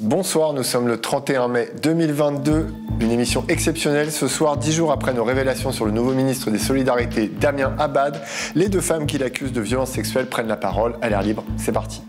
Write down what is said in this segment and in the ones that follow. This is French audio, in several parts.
Bonsoir, nous sommes le 31 mai 2022, une émission exceptionnelle. Ce soir, 10 jours après nos révélations sur le nouveau ministre des Solidarités, Damien Abad, les deux femmes qui l'accusent de violences sexuelles prennent la parole à l'air libre. C'est parti.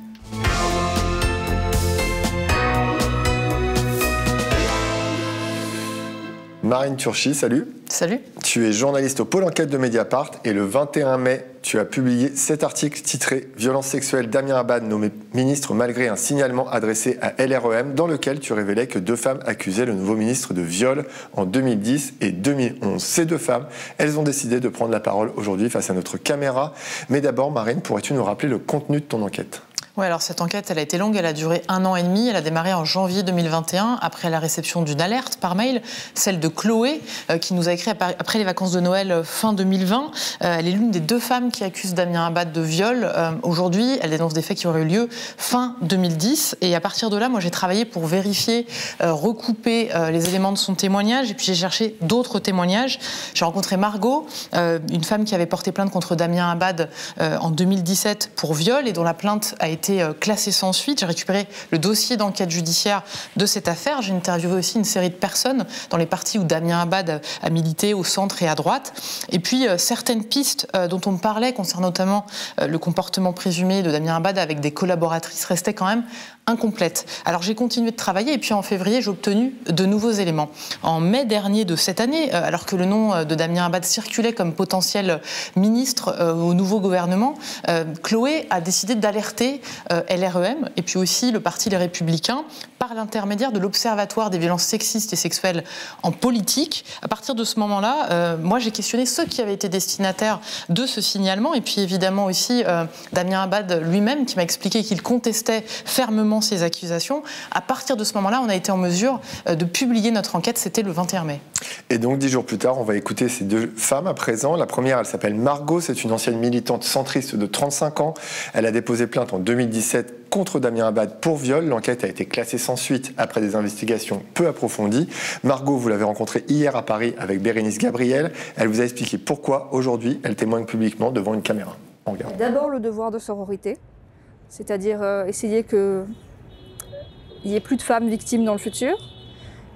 Marine Turchi, salut. Salut. Tu es journaliste au pôle enquête de Mediapart et le 21 mai, tu as publié cet article titré « Violence sexuelle, Damien Abad nommé ministre malgré un signalement adressé à LREM » dans lequel tu révélais que deux femmes accusaient le nouveau ministre de viol en 2010 et 2011. Ces deux femmes, elles ont décidé de prendre la parole aujourd'hui face à notre caméra. Mais d'abord, Marine, pourrais-tu nous rappeler le contenu de ton enquête ? Oui, alors cette enquête, elle a été longue, elle a duré 1 an et demi. Elle a démarré en janvier 2021, après la réception d'une alerte par mail, celle de Chloé, qui nous a écrit après les vacances de Noël fin 2020. Elle est l'une des deux femmes qui accusent Damien Abad de viol. Aujourd'hui, elle dénonce des faits qui auraient eu lieu fin 2010. Et à partir de là, moi, j'ai travaillé pour vérifier, recouper les éléments de son témoignage. Et puis j'ai cherché d'autres témoignages. J'ai rencontré Margot, une femme qui avait porté plainte contre Damien Abad en 2017 pour viol et dont la plainte a été classé sans suite. J'ai récupéré le dossier d'enquête judiciaire de cette affaire. J'ai interviewé aussi une série de personnes dans les partis où Damien Abad a milité, au centre et à droite. Et puis, certaines pistes dont on me parlait, concernant notamment le comportement présumé de Damien Abad avec des collaboratrices, restaient quand même incomplètes. Alors, j'ai continué de travailler et puis en février, j'ai obtenu de nouveaux éléments. En mai dernier de cette année, alors que le nom de Damien Abad circulait comme potentiel ministre au nouveau gouvernement, Chloé a décidé d'alerter LREM et puis aussi le Parti Les Républicains par l'intermédiaire de l'Observatoire des violences sexistes et sexuelles en politique. À partir de ce moment-là, moi j'ai questionné ceux qui avaient été destinataires de ce signalement et puis évidemment aussi Damien Abad lui-même qui m'a expliqué qu'il contestait fermement ces accusations. À partir de ce moment-là, on a été en mesure de publier notre enquête, c'était le 21 mai. Et donc 10 jours plus tard, on va écouter ces deux femmes à présent. La première, elle s'appelle Margot, c'est une ancienne militante centriste de 35 ans. Elle a déposé plainte en 2017 contre Damien Abad pour viol. L'enquête a été classée sans suite après des investigations peu approfondies. Margot, vous l'avez rencontrée hier à Paris avec Bérénice Gabriel. Elle vous a expliqué pourquoi aujourd'hui elle témoigne publiquement devant une caméra. On regarde. D'abord le devoir de sororité, c'est-à-dire essayer qu'il n'y ait plus de femmes victimes dans le futur,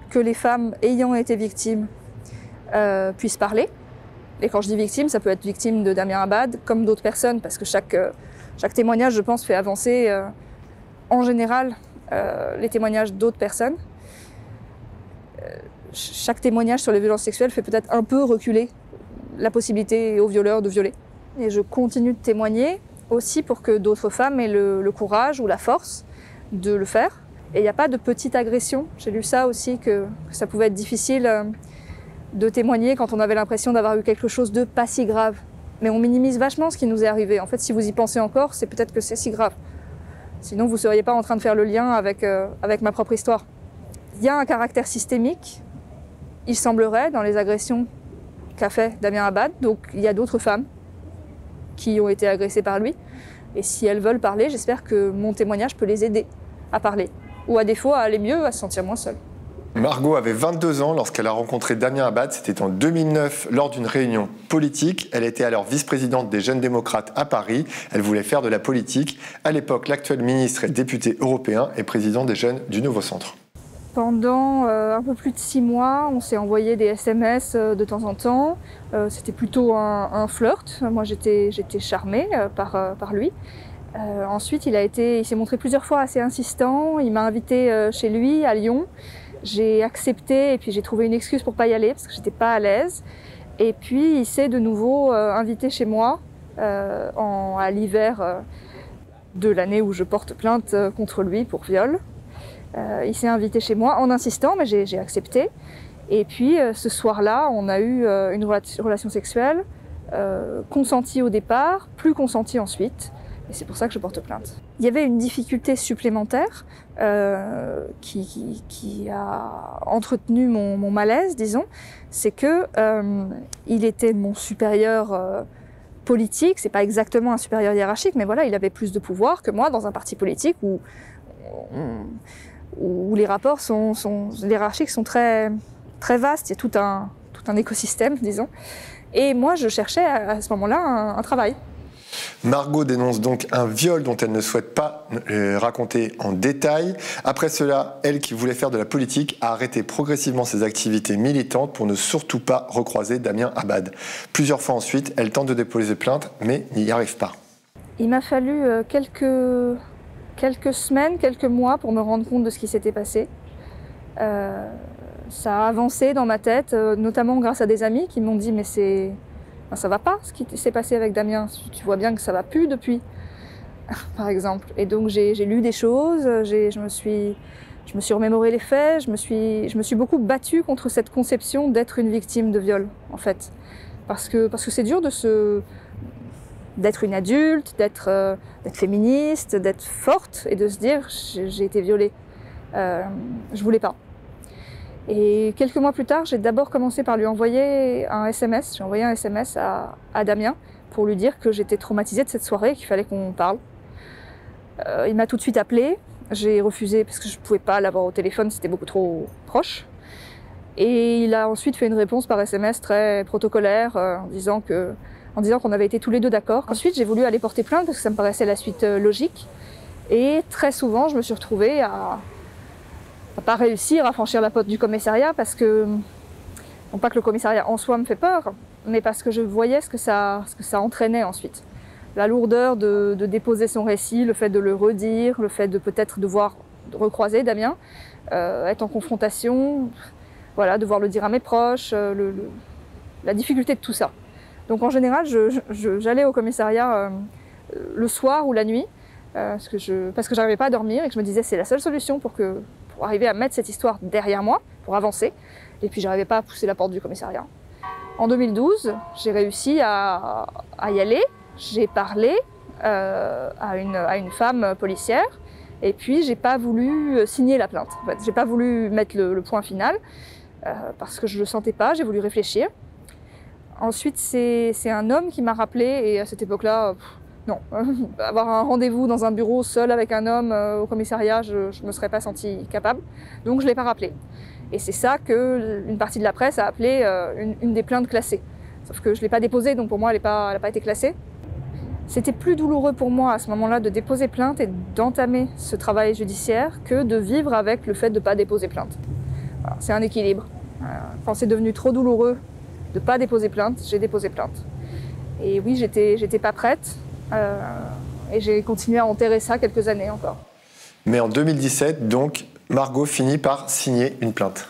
que les femmes ayant été victimes puissent parler. Et quand je dis victime, ça peut être victime de Damien Abad comme d'autres personnes, parce que chaque témoignage, je pense, fait avancer en général les témoignages d'autres personnes. Chaque témoignage sur les violences sexuelles fait peut-être un peu reculer la possibilité aux violeurs de violer. Et je continue de témoigner aussi pour que d'autres femmes aient le courage ou la force de le faire. Et il n'y a pas de petite agression. J'ai lu ça aussi, que ça pouvait être difficile de témoigner quand on avait l'impression d'avoir eu quelque chose de pas si grave. Mais on minimise vachement ce qui nous est arrivé. En fait, si vous y pensez encore, c'est peut-être que c'est si grave. Sinon, vous ne seriez pas en train de faire le lien avec ma propre histoire. Il y a un caractère systémique, il semblerait, dans les agressions qu'a fait Damien Abad. Donc, il y a d'autres femmes qui ont été agressées par lui. Et si elles veulent parler, j'espère que mon témoignage peut les aider à parler. Ou à défaut, à aller mieux, à se sentir moins seule. Margot avait 22 ans lorsqu'elle a rencontré Damien Abad. C'était en 2009 lors d'une réunion politique. Elle était alors vice-présidente des Jeunes démocrates à Paris. Elle voulait faire de la politique. À l'époque, l'actuel ministre est député européen et président des Jeunes du Nouveau Centre. Pendant un peu plus de 6 mois, on s'est envoyé des SMS de temps en temps. C'était plutôt un flirt. Moi, j'étais charmée par lui. Ensuite, il s'est montré plusieurs fois assez insistant. Il m'a invitée chez lui à Lyon. J'ai accepté et puis j'ai trouvé une excuse pour pas y aller parce que j'étais pas à l'aise. Et puis il s'est de nouveau invité chez moi à l'hiver de l'année où je porte plainte contre lui pour viol. Il s'est invité chez moi en insistant, mais j'ai accepté. Et puis ce soir-là, on a eu une relation sexuelle consentie au départ, plus consentie ensuite. Et c'est pour ça que je porte plainte. Il y avait une difficulté supplémentaire qui a entretenu mon malaise, disons. C'est que il était mon supérieur politique. C'est pas exactement un supérieur hiérarchique, mais voilà, il avait plus de pouvoir que moi dans un parti politique où les rapports hiérarchiques sont très, très vastes. Il y a tout un écosystème, disons. Et moi, je cherchais à ce moment-là un travail. Margot dénonce donc un viol dont elle ne souhaite pas raconter en détail. Après cela, elle qui voulait faire de la politique a arrêté progressivement ses activités militantes pour ne surtout pas recroiser Damien Abad. Plusieurs fois ensuite, elle tente de déposer plainte mais n'y arrive pas. Il m'a fallu quelques semaines, quelques mois pour me rendre compte de ce qui s'était passé. Ça a avancé dans ma tête, notamment grâce à des amis qui m'ont dit « mais ça va pas ce qui s'est passé avec Damien, tu vois bien que ça va plus depuis », par exemple. Et donc j'ai lu des choses, je me suis remémoré les faits, je me suis beaucoup battue contre cette conception d'être une victime de viol, en fait. Parce que c'est dur d'être une adulte, d'être féministe, d'être forte et de se dire « j'ai été violée ». Je voulais pas. Et quelques mois plus tard, j'ai d'abord commencé par lui envoyer un SMS. J'ai envoyé un SMS à Damien pour lui dire que j'étais traumatisée de cette soirée et qu'il fallait qu'on parle. Il m'a tout de suite appelée. J'ai refusé parce que je ne pouvais pas l'avoir au téléphone, c'était beaucoup trop proche. Et il a ensuite fait une réponse par SMS très protocolaire en disant qu'on avait été tous les deux d'accord. Ensuite, j'ai voulu aller porter plainte parce que ça me paraissait la suite logique. Et très souvent, je me suis retrouvée à pas réussir à franchir la porte du commissariat parce que, non pas que le commissariat en soi me fait peur, mais parce que je voyais ce que ça entraînait ensuite. La lourdeur de déposer son récit, le fait de le redire, le fait de peut-être devoir recroiser Damien, être en confrontation, voilà, devoir le dire à mes proches, la difficulté de tout ça. Donc en général, j'allais au commissariat le soir ou la nuit, parce que j'arrivais pas à dormir et que je me disais c'est la seule solution pour arriver à mettre cette histoire derrière moi, pour avancer. Et puis j'arrivais pas à pousser la porte du commissariat. En 2012, j'ai réussi à y aller. J'ai parlé à une femme policière et puis j'ai pas voulu signer la plainte. En fait, j'ai pas voulu mettre le point final parce que je le sentais pas, j'ai voulu réfléchir. Ensuite, c'est un homme qui m'a rappelé et à cette époque-là, non, avoir un rendez-vous dans un bureau seul avec un homme au commissariat, je ne me serais pas sentie capable, donc je ne l'ai pas rappelé. Et c'est ça qu'une partie de la presse a appelé une des plaintes classées. Sauf que je ne l'ai pas déposée, donc pour moi, elle n'a pas été classée. C'était plus douloureux pour moi à ce moment-là de déposer plainte et d'entamer ce travail judiciaire que de vivre avec le fait de ne pas déposer plainte. C'est un équilibre. Quand c'est devenu trop douloureux de ne pas déposer plainte, j'ai déposé plainte. Et oui, j'étais pas prête. Et j'ai continué à enterrer ça quelques années encore. Mais en 2017, donc, Margot finit par signer une plainte.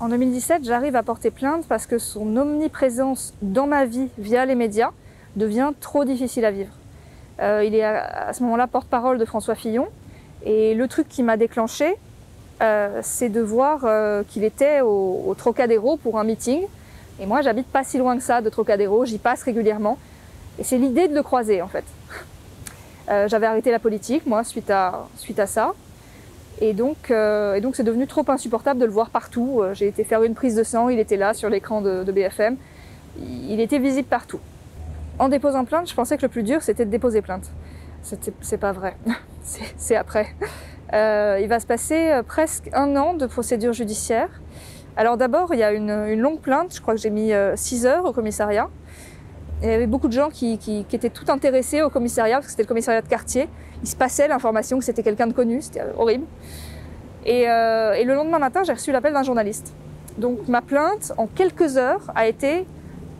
En 2017, j'arrive à porter plainte parce que son omniprésence dans ma vie via les médias devient trop difficile à vivre. Il est à ce moment-là porte-parole de François Fillon. Et le truc qui m'a déclenché, c'est de voir qu'il était au Trocadéro pour un meeting. Et moi, j'habite pas si loin que ça de Trocadéro, j'y passe régulièrement. Et c'est l'idée de le croiser, en fait. J'avais arrêté la politique, moi, suite à ça. Et donc, c'est devenu trop insupportable de le voir partout. J'ai été faire une prise de sang, il était là, sur l'écran de BFM. Il était visible partout. En déposant plainte, je pensais que le plus dur, c'était de déposer plainte. C'est pas vrai. C'est après. Il va se passer presque 1 an de procédure judiciaire. Alors d'abord, il y a une longue plainte. Je crois que j'ai mis 6 heures au commissariat. Il y avait beaucoup de gens qui étaient tout intéressés au commissariat, parce que c'était le commissariat de quartier. Il se passait l'information que c'était quelqu'un de connu, c'était horrible. Et le lendemain matin, j'ai reçu l'appel d'un journaliste. Donc ma plainte, en quelques heures, a été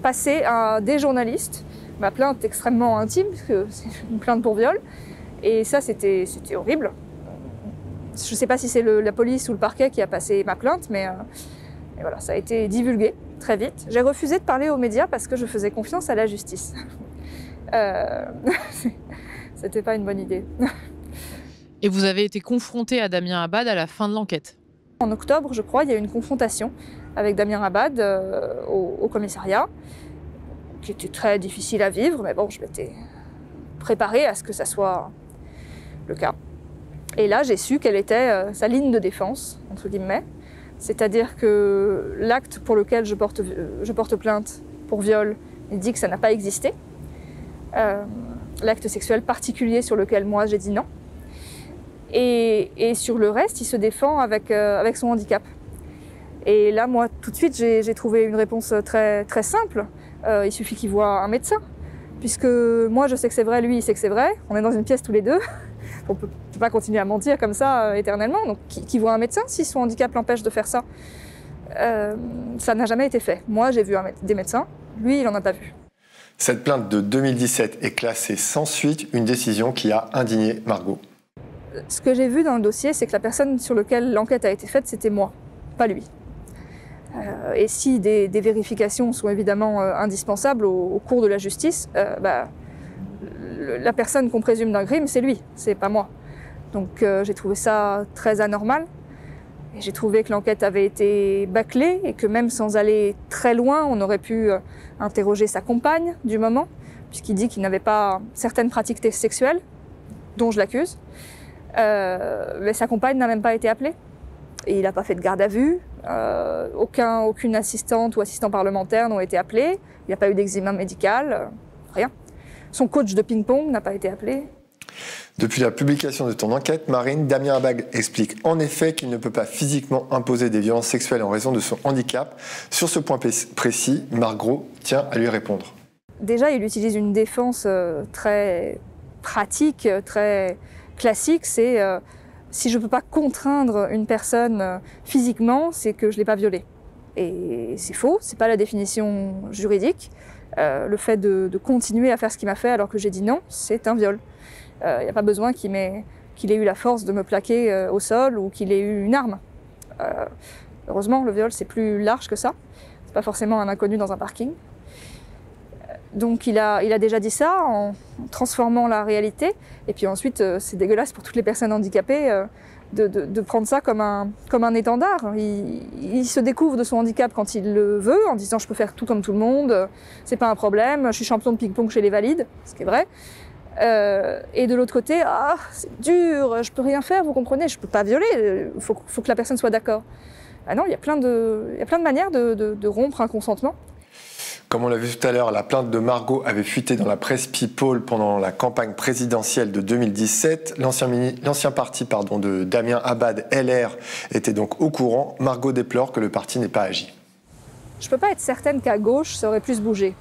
passée à des journalistes. Ma plainte extrêmement intime, parce que c'est une plainte pour viol. Et ça, c'était horrible. Je ne sais pas si c'est la police ou le parquet qui a passé ma plainte, mais voilà, ça a été divulgué très vite. J'ai refusé de parler aux médias parce que je faisais confiance à la justice. C'était pas une bonne idée. Et vous avez été confronté à Damien Abad à la fin de l'enquête? En octobre, je crois, il y a eu une confrontation avec Damien Abad au commissariat, qui était très difficile à vivre, mais bon, je m'étais préparée à ce que ça soit le cas. Et là, j'ai su quelle était sa ligne de défense, entre guillemets. C'est-à-dire que l'acte pour lequel je porte plainte pour viol, il dit que ça n'a pas existé. L'acte sexuel particulier sur lequel moi j'ai dit non. Et sur le reste, il se défend avec son handicap. Et là, moi, tout de suite, j'ai trouvé une réponse très, très simple. Il suffit qu'il voit un médecin. puisque moi je sais que c'est vrai, lui il sait que c'est vrai, on est dans une pièce tous les deux, on ne peut pas continuer à mentir comme ça éternellement, donc qui voit un médecin si son handicap l'empêche de faire ça? Ça n'a jamais été fait. Moi j'ai vu des médecins, lui il n'en a pas vu. Cette plainte de 2017 est classée sans suite, une décision qui a indigné Margot. Ce que j'ai vu dans le dossier, c'est que la personne sur laquelle l'enquête a été faite, c'était moi, pas lui. Et si des vérifications sont évidemment indispensables au cours de la justice, la personne qu'on présume d'un crime, c'est lui, c'est pas moi. Donc j'ai trouvé ça très anormal. Et j'ai trouvé que l'enquête avait été bâclée et que même sans aller très loin, on aurait pu interroger sa compagne du moment, puisqu'il dit qu'il n'avait pas certaines pratiques sexuelles, dont je l'accuse. Mais sa compagne n'a même pas été appelée. Et il n'a pas fait de garde à vue. Aucune assistante ou assistant parlementaire n'ont été appelés. Il n'y a pas eu d'examen médical, rien. Son coach de ping-pong n'a pas été appelé. Depuis la publication de ton enquête, Marine, Damien Abad explique en effet qu'il ne peut pas physiquement imposer des violences sexuelles en raison de son handicap. Sur ce point précis, Margot tient à lui répondre. Déjà, il utilise une défense très pratique, très classique, c'est si je ne peux pas contraindre une personne physiquement, c'est que je ne l'ai pas violée. Et c'est faux, ce n'est pas la définition juridique. Le fait de continuer à faire ce qu'il m'a fait alors que j'ai dit non, c'est un viol. Il n'y a pas besoin qu'il ait eu la force de me plaquer au sol ou qu'il ait eu une arme. Heureusement, le viol, c'est plus large que ça. C'est pas forcément un inconnu dans un parking. Donc il a déjà dit ça en transformant la réalité. Et puis ensuite, c'est dégueulasse pour toutes les personnes handicapées de prendre ça comme un étendard. Il se découvre de son handicap quand il le veut, en disant « je peux faire tout comme tout le monde, c'est pas un problème, je suis champion de ping-pong chez les valides », ce qui est vrai. Et de l'autre côté, ah, c'est dur, je peux rien faire, vous comprenez, je peux pas violer, il faut que la personne soit d'accord. Ah non, il y a plein de manières de rompre un consentement. Comme on l'a vu tout à l'heure, la plainte de Margot avait fuité dans la presse People pendant la campagne présidentielle de 2017. L'ancien parti de Damien Abad, LR, était donc au courant. Margot déplore que le parti n'ait pas agi. Je ne peux pas être certaine qu'à gauche, ça aurait plus bougé.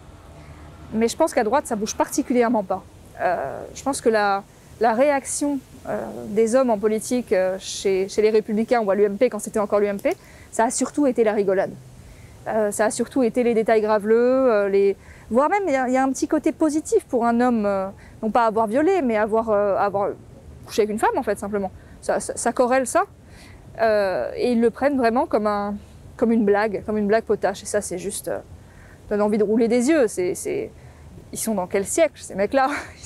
Mais je pense qu'à droite, ça ne bouge particulièrement pas. Je pense que la réaction des hommes en politique chez les Républicains ou à l'UMP, quand c'était encore l'UMP, ça a surtout été la rigolade. Ça a surtout été les détails graveleux, voire même il y a un petit côté positif pour un homme, non pas avoir violé, mais avoir couché avec une femme en fait simplement. Ça corrèle ça, et ils le prennent vraiment comme une blague potache. Et ça c'est juste, donne envie de rouler des yeux. Ils sont dans quel siècle ces mecs-là? Ils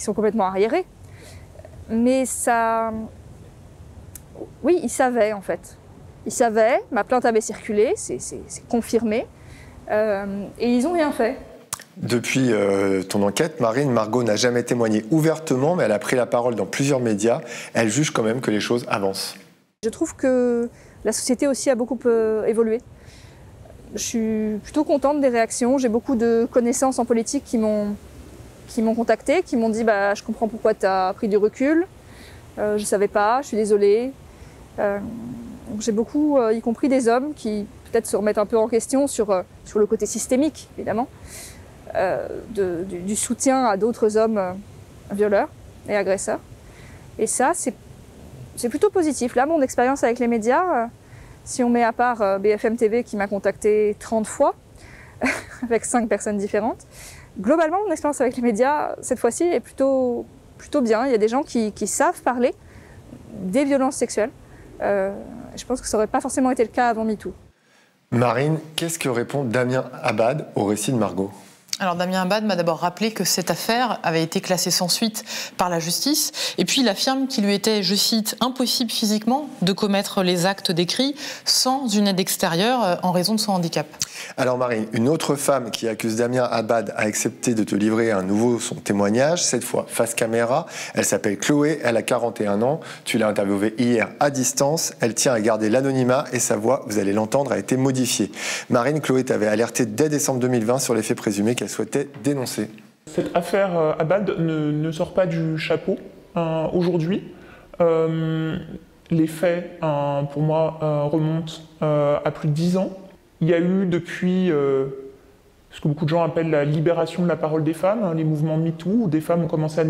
sont complètement arriérés. Mais ça, oui, ils savaient en fait. Ils savaient, ma plainte avait circulé, c'est confirmé, et ils n'ont rien fait. Depuis ton enquête, Margot n'a jamais témoigné ouvertement, mais elle a pris la parole dans plusieurs médias. Elle juge quand même que les choses avancent. Je trouve que la société aussi a beaucoup évolué. Je suis plutôt contente des réactions. J'ai beaucoup de connaissances en politique qui m'ont contactée, qui m'ont dit bah, « je comprends pourquoi tu as pris du recul, je ne savais pas, je suis désolée ». J'ai beaucoup, y compris des hommes, qui peut-être se remettent un peu en question sur le côté systémique, évidemment, du soutien à d'autres hommes violeurs et agresseurs. Et ça, c'est plutôt positif. Là, mon expérience avec les médias, si on met à part BFM TV qui m'a contacté 30 fois, avec 5 personnes différentes, globalement, mon expérience avec les médias, cette fois-ci, est plutôt bien. Il y a des gens qui savent parler des violences sexuelles. Je pense que ça n'aurait pas forcément été le cas avant MeToo. Marine, qu'est-ce que répond Damien Abad au récit de Margot ? Alors Damien Abad m'a d'abord rappelé que cette affaire avait été classée sans suite par la justice, et puis il affirme qu'il lui était, je cite, « impossible physiquement de commettre les actes décrits sans une aide extérieure en raison de son handicap ». Alors Marine, une autre femme qui accuse Damien Abad a accepté de te livrer à nouveau son témoignage, cette fois face caméra. Elle s'appelle Chloé, elle a 41 ans. Tu l'as interviewée hier à distance. Elle tient à garder l'anonymat et sa voix, vous allez l'entendre, a été modifiée. Marine, Chloé t'avait alerté dès décembre 2020 sur les faits présumés qu'elle souhaitait dénoncer. Cette affaire Abad ne sort pas du chapeau aujourd'hui. Les faits, pour moi, remontent à plus de 10 ans. Il y a eu depuis ce que beaucoup de gens appellent la libération de la parole des femmes, hein, les mouvements MeToo, où des femmes ont commencé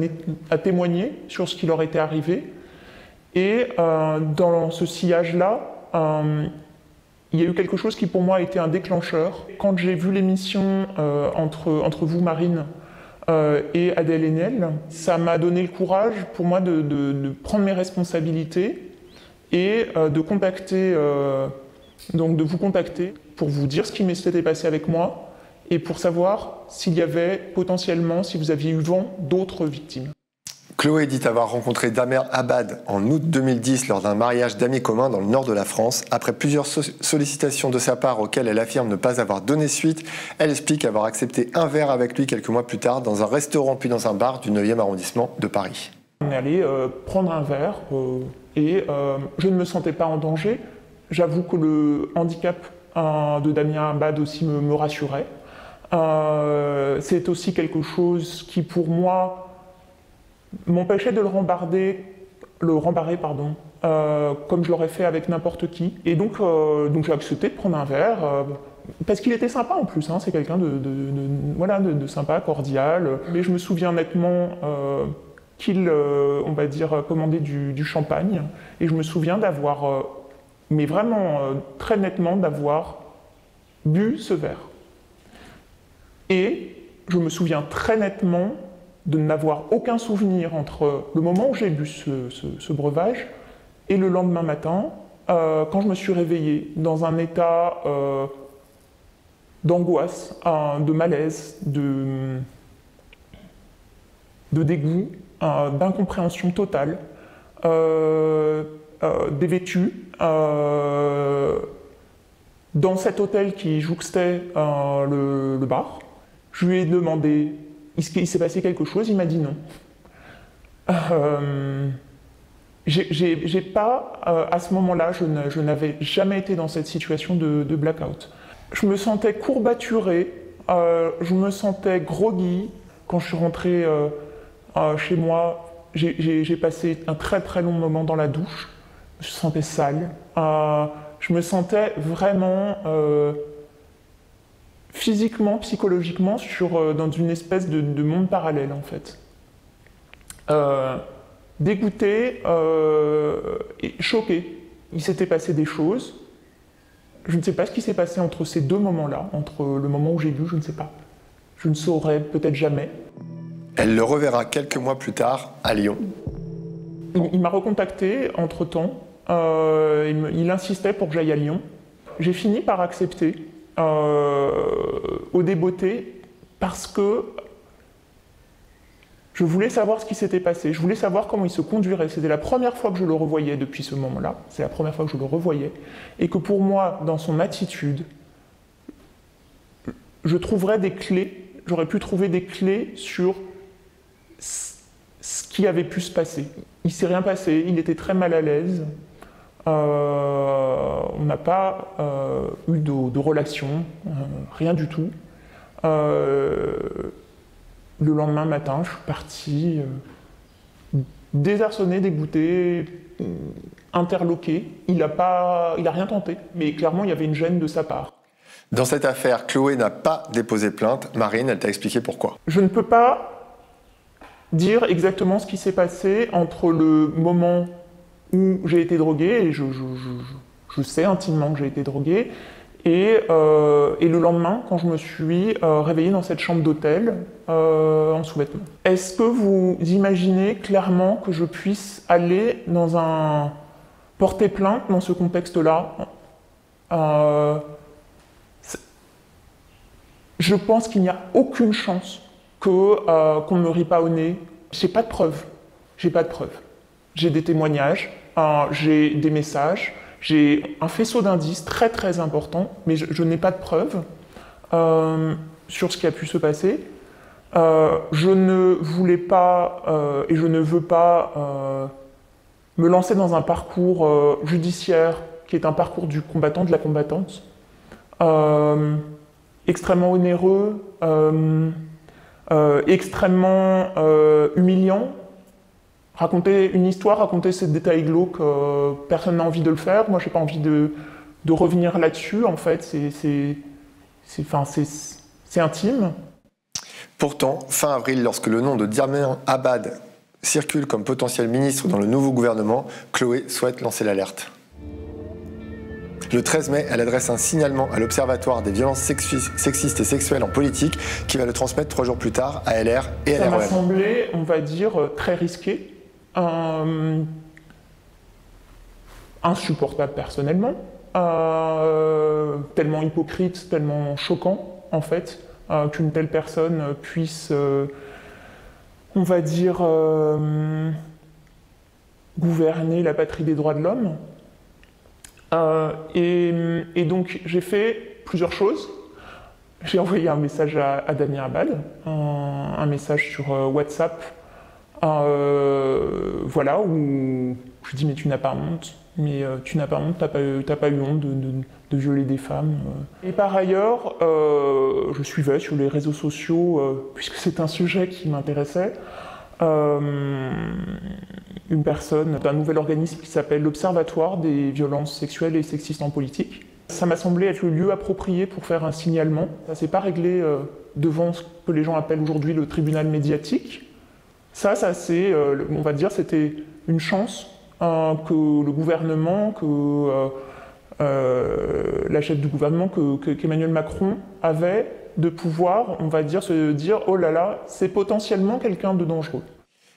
à témoigner sur ce qui leur était arrivé. Et dans ce sillage-là, il y a eu quelque chose qui pour moi a été un déclencheur. Quand j'ai vu l'émission entre vous, Marine, et Adèle Haenel, ça m'a donné le courage pour moi de prendre mes responsabilités et de vous contacter pour vous dire ce qui s'était passé avec moi et pour savoir s'il y avait potentiellement, si vous aviez eu vent d'autres victimes. Chloé dit avoir rencontré Damien Abad en août 2010 lors d'un mariage d'amis communs dans le nord de la France. Après plusieurs sollicitations de sa part auxquelles elle affirme ne pas avoir donné suite, elle explique avoir accepté un verre avec lui quelques mois plus tard dans un restaurant puis dans un bar du 9e arrondissement de Paris. On est allé prendre un verre et je ne me sentais pas en danger. J'avoue que le handicap de Damien Abad aussi me rassurait. C'est aussi quelque chose qui pour moi m'empêchait de le rembarrer, comme je l'aurais fait avec n'importe qui. Et donc j'ai accepté de prendre un verre, parce qu'il était sympa en plus, hein, c'est quelqu'un de sympa, cordial. Mais je me souviens nettement qu'il, on va dire, commandait du champagne. Et je me souviens d'avoir, mais vraiment très nettement, d'avoir bu ce verre. Et je me souviens très nettement de n'avoir aucun souvenir entre le moment où j'ai bu ce breuvage et le lendemain matin, quand je me suis réveillée dans un état d'angoisse, de malaise, de dégoût, d'incompréhension totale, dévêtue, dans cet hôtel qui jouxtait le bar. Je lui ai demandé: il s'est passé quelque chose? Il m'a dit non. J'ai pas, à ce moment-là, je n'avais jamais été dans cette situation de blackout. Je me sentais courbaturée, je me sentais groggy. Quand je suis rentrée chez moi, j'ai passé un très très long moment dans la douche. Je me sentais sale. Je me sentais vraiment physiquement, psychologiquement, dans une espèce de monde parallèle, en fait. Dégoûté et choqué. Il s'était passé des choses. Je ne sais pas ce qui s'est passé entre ces deux moments-là, entre le moment où j'ai bu, je ne sais pas. Je ne saurais peut-être jamais. Elle le reverra quelques mois plus tard à Lyon. Il m'a recontacté entre-temps. Il insistait pour que j'aille à Lyon. J'ai fini par accepter. Au débeauté, parce que je voulais savoir ce qui s'était passé, je voulais savoir comment il se conduirait. C'était la première fois que je le revoyais depuis ce moment-là, c'est la première fois que je le revoyais, et que pour moi, dans son attitude, je trouverais des clés, j'aurais pu trouver des clés sur ce qui avait pu se passer. Il ne s'est rien passé, il était très mal à l'aise. On n'a pas eu de relation, rien du tout. Le lendemain matin, je suis partie désarçonnée, dégoûtée, interloquée. Il n'a rien tenté, mais clairement, il y avait une gêne de sa part. Dans cette affaire, Chloé n'a pas déposé plainte. Marine, elle t'a expliqué pourquoi. Je ne peux pas dire exactement ce qui s'est passé entre le moment où j'ai été droguée, et je sais intimement que j'ai été droguée, et le lendemain, quand je me suis réveillée dans cette chambre d'hôtel en sous-vêtements. Est-ce que vous imaginez clairement que je puisse aller porter plainte dans ce contexte-là? Je pense qu'il n'y a aucune chance qu'on ne me rie pas au nez. J'ai pas de preuves. J'ai des témoignages, j'ai des messages, j'ai un faisceau d'indices très très important, mais je n'ai pas de preuves sur ce qui a pu se passer. Je ne voulais pas et je ne veux pas me lancer dans un parcours judiciaire qui est un parcours du combattant, de la combattante, extrêmement onéreux, extrêmement humiliant. Raconter une histoire, raconter ces détails glauques, personne n'a envie de le faire. Moi, j'ai pas envie de revenir là-dessus. En fait, C'est intime. Pourtant, fin avril, lorsque le nom de Damien Abad circule comme potentiel ministre dans le nouveau gouvernement, Chloé souhaite lancer l'alerte. Le 13 mai, elle adresse un signalement à l'Observatoire des violences sexistes et sexuelles en politique qui va le transmettre 3 jours plus tard à LR et LREM. Ça m'a semblé, on va dire, très risqué, insupportable personnellement, tellement hypocrite, tellement choquant en fait, qu'une telle personne puisse, on va dire, gouverner la patrie des droits de l'homme. Et donc j'ai fait plusieurs choses. J'ai envoyé un message à Damien Abad, un message sur WhatsApp, voilà, où je dis mais tu n'as pas honte, t'as pas eu honte de violer des femmes. Et par ailleurs, je suivais sur les réseaux sociaux, puisque c'est un sujet qui m'intéressait, une personne d'un nouvel organisme qui s'appelle l'Observatoire des violences sexuelles et sexistes en politique. Ça m'a semblé être le lieu approprié pour faire un signalement. Ça ne s'est pas réglé devant ce que les gens appellent aujourd'hui le tribunal médiatique. Ça c'est, on va dire, c'était une chance que le gouvernement, que la chef du gouvernement, qu'Emmanuel Macron avait de pouvoir, on va dire, se dire « Oh là là, c'est potentiellement quelqu'un de dangereux ».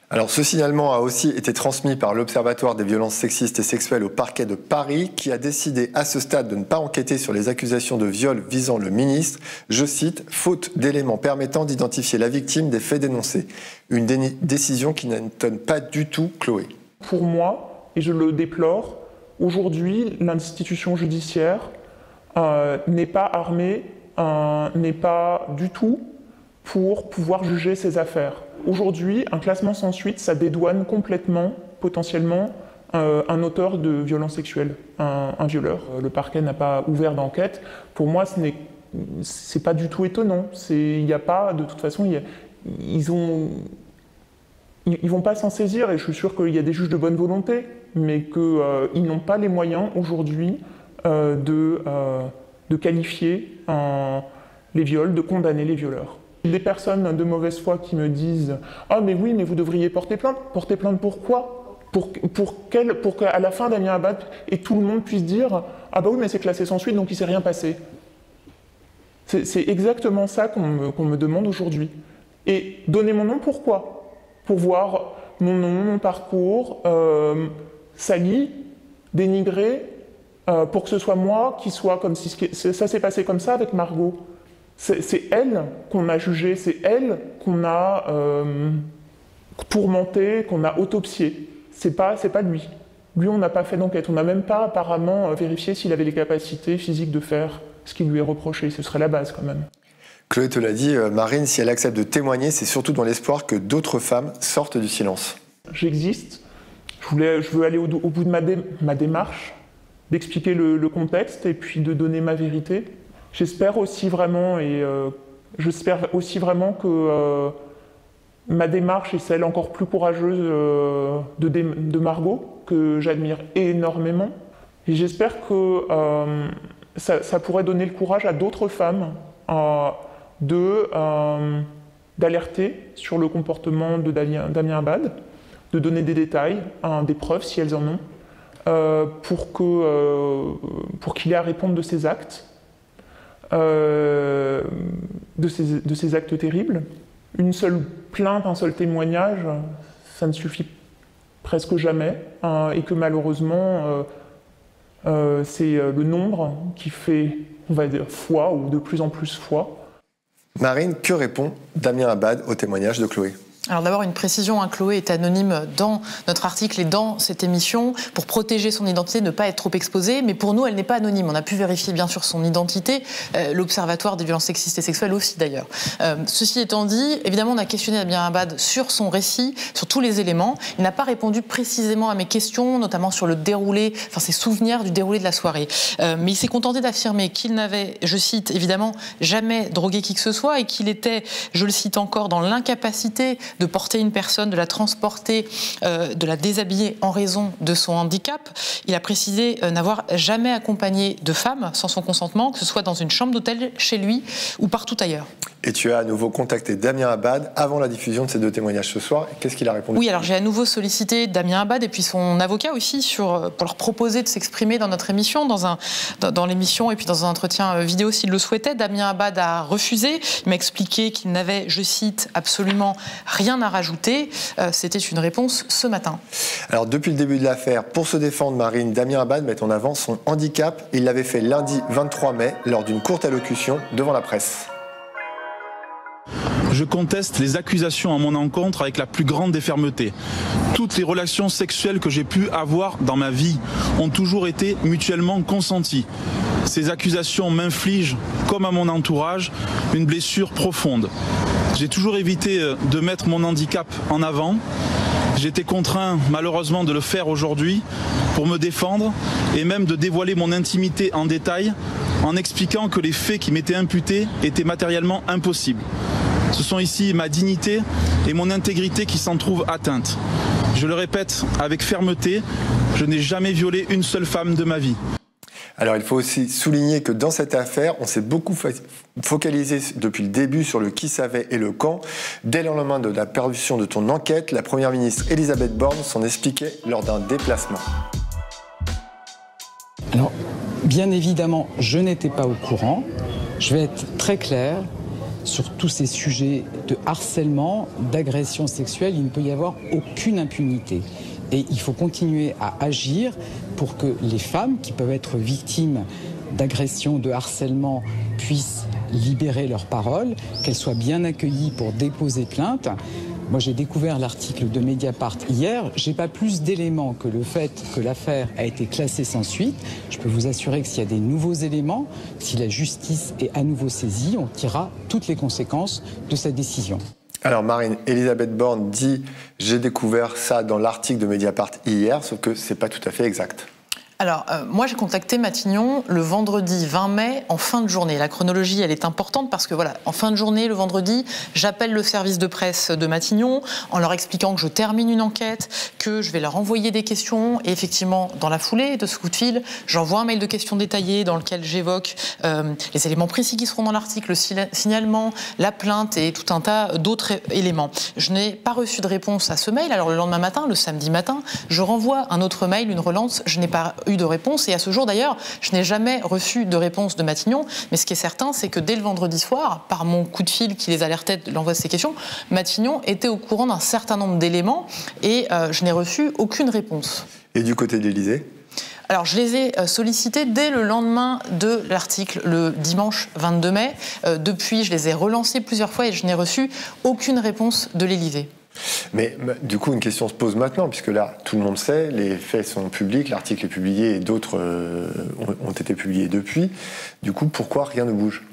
Alors, ce signalement a aussi été transmis par l'Observatoire des violences sexistes et sexuelles au parquet de Paris, qui a décidé à ce stade de ne pas enquêter sur les accusations de viol visant le ministre. Je cite, « faute d'éléments permettant d'identifier la victime des faits dénoncés ». Une décision qui n'étonne pas du tout Chloé. Pour moi, et je le déplore, aujourd'hui, l'institution judiciaire n'est pas armée, n'est pas du tout pour pouvoir juger ces affaires. Aujourd'hui, un classement sans suite, ça dédouane complètement, potentiellement, un auteur de violences sexuelles, un violeur. Le parquet n'a pas ouvert d'enquête. Pour moi, c'est pas du tout étonnant. Il n'y a pas, de toute façon, ils vont pas s'en saisir, et je suis sûr qu'il y a des juges de bonne volonté, mais qu'ils n'ont pas les moyens aujourd'hui de qualifier les viols, de condamner les violeurs. Des personnes de mauvaise foi qui me disent « Ah mais oui, mais vous devriez porter plainte. Porter plainte pourquoi ? Pour qu'à la fin Damien Abad et tout le monde puisse dire « Ah bah oui, mais c'est classé sans suite, donc il ne s'est rien passé. » C'est exactement ça qu'on me demande aujourd'hui. Et donner mon nom, pourquoi ? Pour voir mon nom, mon parcours, sali, dénigré, pour que ce soit moi qui soit comme si ça s'est passé comme ça avec Margot. C'est elle qu'on a jugée, c'est elle qu'on a tourmentée, qu'on a autopsiée. C'est pas lui. Lui, on n'a pas fait d'enquête. On n'a même pas apparemment vérifié s'il avait les capacités physiques de faire ce qui lui est reproché. Ce serait la base quand même. Chloé te l'a dit, Marine, si elle accepte de témoigner, c'est surtout dans l'espoir que d'autres femmes sortent du silence. J'existe. Je veux aller au bout de ma démarche, d'expliquer le contexte et puis de donner ma vérité. J'espère aussi vraiment que ma démarche est celle encore plus courageuse de Margot, que j'admire énormément. Et j'espère que ça pourrait donner le courage à d'autres femmes d'alerter sur le comportement de Damien Abad, de donner des détails, des preuves si elles en ont, pour qu'il ait à répondre de ses actes. De ces actes terribles. Une seule plainte, un seul témoignage, ça ne suffit presque jamais, et que malheureusement, c'est le nombre qui fait, on va dire, foi, ou de plus en plus foi. Marine, que répond Damien Abad au témoignage de Chloé ? Alors d'abord, une précision, Chloé est anonyme dans notre article et dans cette émission pour protéger son identité, ne pas être trop exposée, mais pour nous, elle n'est pas anonyme. On a pu vérifier bien sûr son identité, l'Observatoire des violences sexistes et sexuelles aussi d'ailleurs. Ceci étant dit, évidemment, on a questionné Damien Abad sur son récit, sur tous les éléments. Il n'a pas répondu précisément à mes questions, notamment sur le déroulé, ses souvenirs du déroulé de la soirée. Mais il s'est contenté d'affirmer qu'il n'avait, je cite évidemment, jamais drogué qui que ce soit et qu'il était, je le cite encore, dans l'incapacité de porter une personne, de la transporter, de la déshabiller en raison de son handicap. Il a précisé n'avoir jamais accompagné de femme sans son consentement, que ce soit dans une chambre d'hôtel, chez lui ou partout ailleurs. Et tu as à nouveau contacté Damien Abad avant la diffusion de ces 2 témoignages ce soir. Qu'est-ce qu'il a répondu? Oui, alors j'ai à nouveau sollicité Damien Abad et puis son avocat aussi pour leur proposer de s'exprimer dans notre émission, dans l'émission et puis dans un entretien vidéo s'il le souhaitait. Damien Abad a refusé. Il m'a expliqué qu'il n'avait, je cite, absolument rien à rajouter. C'était une réponse ce matin. Alors depuis le début de l'affaire, pour se défendre, Marine, Damien Abad met en avant son handicap. Il l'avait fait lundi 23 mai lors d'une courte allocution devant la presse. Je conteste les accusations à mon encontre avec la plus grande des fermetés. Toutes les relations sexuelles que j'ai pu avoir dans ma vie ont toujours été mutuellement consenties. Ces accusations m'infligent, comme à mon entourage, une blessure profonde. J'ai toujours évité de mettre mon handicap en avant. J'ai été contraint, malheureusement, de le faire aujourd'hui pour me défendre et même de dévoiler mon intimité en détail en expliquant que les faits qui m'étaient imputés étaient matériellement impossibles. Ce sont ici ma dignité et mon intégrité qui s'en trouvent atteintes. Je le répète avec fermeté, je n'ai jamais violé une seule femme de ma vie. Alors il faut aussi souligner que dans cette affaire, on s'est beaucoup focalisé depuis le début sur le qui savait et le quand. Dès le lendemain de la parution de ton enquête, la Première ministre Elisabeth Borne s'en expliquait lors d'un déplacement. Alors, bien évidemment, je n'étais pas au courant. Je vais être très clair. Sur tous ces sujets de harcèlement, d'agression sexuelle, il ne peut y avoir aucune impunité. Et il faut continuer à agir pour que les femmes qui peuvent être victimes d'agression, de harcèlement, puissent libérer leur parole, qu'elles soient bien accueillies pour déposer plainte. Moi, j'ai découvert l'article de Mediapart hier. Je n'ai pas plus d'éléments que le fait que l'affaire a été classée sans suite. Je peux vous assurer que s'il y a des nouveaux éléments, si la justice est à nouveau saisie, on tirera toutes les conséquences de cette décision. Alors Marine, Elisabeth Borne dit « J'ai découvert ça dans l'article de Mediapart hier », sauf que ce n'est pas tout à fait exact. Alors, moi, j'ai contacté Matignon le vendredi 20 mai en fin de journée. La chronologie, elle est importante parce que, voilà, en fin de journée, le vendredi, j'appelle le service de presse de Matignon en leur expliquant que je termine une enquête, que je vais leur envoyer des questions. Et effectivement, dans la foulée de ce coup de fil, j'envoie un mail de questions détaillées dans lequel j'évoque les éléments précis qui seront dans l'article, le signalement, la plainte et tout un tas d'autres éléments. Je n'ai pas reçu de réponse à ce mail. Alors, le lendemain matin, le samedi matin, je renvoie un autre mail, une relance. Je n'ai pas eu de réponse et à ce jour d'ailleurs je n'ai jamais reçu de réponse de Matignon, mais ce qui est certain c'est que dès le vendredi soir, par mon coup de fil qui les alertait de l'envoi de ces questions, Matignon était au courant d'un certain nombre d'éléments et je n'ai reçu aucune réponse. Et du côté de l'Élysée ? Alors, je les ai sollicités dès le lendemain de l'article, le dimanche 22 mai. Depuis, je les ai relancés plusieurs fois et je n'ai reçu aucune réponse de l'Élysée. Mais du coup, une question se pose maintenant, puisque là, tout le monde sait, les faits sont publics, l'article est publié et d'autres ont été publiés depuis. Du coup, pourquoi rien ne bouge ?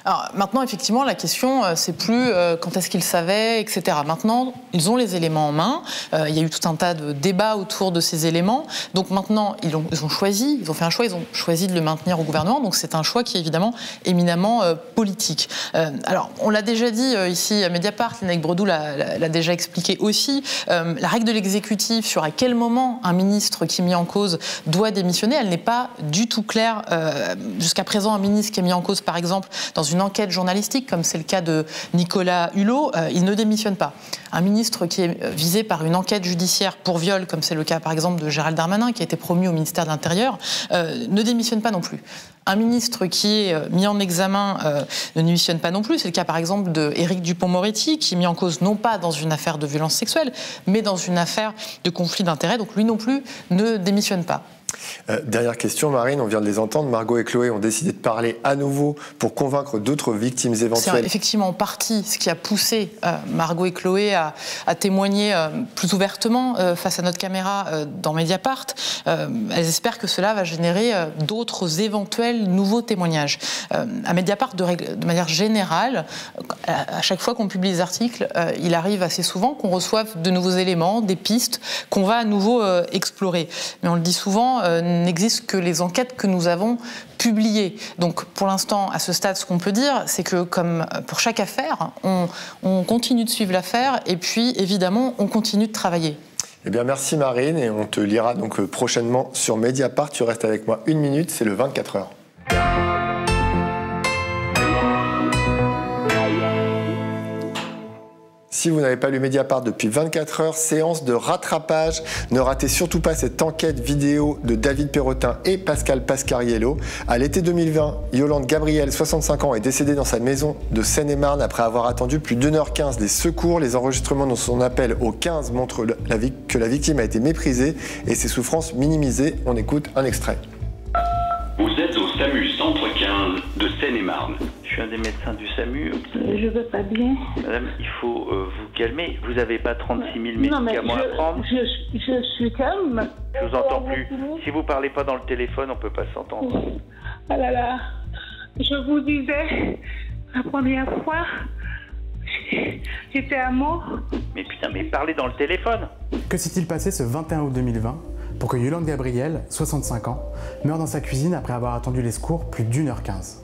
Alors maintenant, effectivement, la question, c'est plus quand est-ce qu'ils savaient, etc. Maintenant, ils ont les éléments en main. Il y a eu tout un tas de débats autour de ces éléments. Donc maintenant, ils ont choisi, ils ont fait un choix, ils ont choisi de le maintenir au gouvernement. Donc c'est un choix qui est évidemment éminemment politique. Alors, on l'a déjà dit ici à Mediapart, Lénaïque Bredou l'a déjà expliqué aussi. La règle de l'exécutif sur à quel moment un ministre qui est mis en cause doit démissionner, elle n'est pas du tout claire. Jusqu'à présent, un ministre qui est mis en cause, par exemple, dans une enquête journalistique, comme c'est le cas de Nicolas Hulot, il ne démissionne pas. Un ministre qui est visé par une enquête judiciaire pour viol, comme c'est le cas par exemple de Gérald Darmanin, qui a été promu au ministère de l'Intérieur, ne démissionne pas non plus. Un ministre qui est mis en examen ne démissionne pas non plus. C'est le cas par exemple d'Éric Dupond-Moretti, qui est mis en cause non pas dans une affaire de violence sexuelle, mais dans une affaire de conflit d'intérêts. Donc lui non plus ne démissionne pas. Dernière question, Marine, on vient de les entendre. Margot et Chloé ont décidé de parler à nouveau pour convaincre d'autres victimes éventuelles. C'est effectivement en partie ce qui a poussé Margot et Chloé à témoigner plus ouvertement face à notre caméra dans Mediapart. Elles espèrent que cela va générer d'autres éventuels nouveaux témoignages. À Mediapart, de manière générale, à chaque fois qu'on publie les articles, il arrive assez souvent qu'on reçoive de nouveaux éléments, des pistes qu'on va à nouveau explorer. Mais on le dit souvent, l'instant, n'existent que les enquêtes que nous avons publiées. Donc, pour l'instant, à ce stade, ce qu'on peut dire, c'est que, comme pour chaque affaire, on continue de suivre l'affaire et puis, évidemment, on continue de travailler. Eh bien, merci Marine, et on te lira donc prochainement sur Mediapart. Tu restes avec moi 1 minute, c'est le 24 heures. Si vous n'avez pas lu Mediapart depuis 24 heures, séance de rattrapage. Ne ratez surtout pas cette enquête vidéo de David Perrotin et Pascal Pascariello. À l'été 2020, Yolande Gabriel, 65 ans, est décédée dans sa maison de Seine-et-Marne après avoir attendu plus d'1h15 des secours. Les enregistrements de son appel au 15 montrent que la victime a été méprisée et ses souffrances minimisées. On écoute un extrait. Vous êtes au SAMU Centre 15 de Seine-et-Marne. Je suis un des médecins du SAMU. Je veux pas bien. Madame, il faut vous calmer. Vous n'avez pas 36 000 médicaments à prendre. Je suis calme. Je vous entends plus. Si vous parlez pas dans le téléphone, on peut pas s'entendre. Ah là là. Je vous disais, la première fois, j'étais à mort. Mais putain, mais parlez dans le téléphone. Que s'est-il passé ce 21 août 2020 pour que Yolande Gabriel, 65 ans, meure dans sa cuisine après avoir attendu les secours plus d'1h15 ?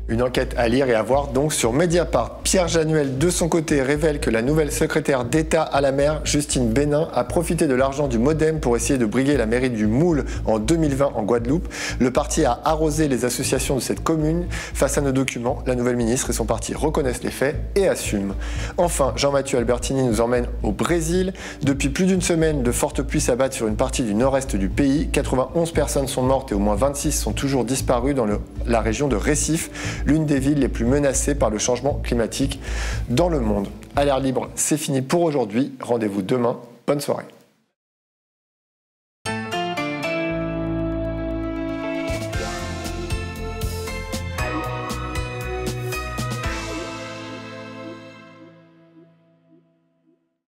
Une enquête à lire et à voir donc sur Mediapart. Pierre Januel, de son côté, révèle que la nouvelle secrétaire d'État à la mer, Justine Bénin, a profité de l'argent du MoDem pour essayer de briguer la mairie du Moule en 2020 en Guadeloupe. Le parti a arrosé les associations de cette commune. Face à nos documents, la nouvelle ministre et son parti reconnaissent les faits et assument. Enfin, Jean-Mathieu Albertini nous emmène au Brésil. Depuis plus d'une semaine, de fortes pluies s'abattent sur une partie du nord-est du pays. 91 personnes sont mortes et au moins 26 sont toujours disparues dans la région de Recife, l'une des villes les plus menacées par le changement climatique dans le monde. À l'air libre, c'est fini pour aujourd'hui. Rendez-vous demain. Bonne soirée.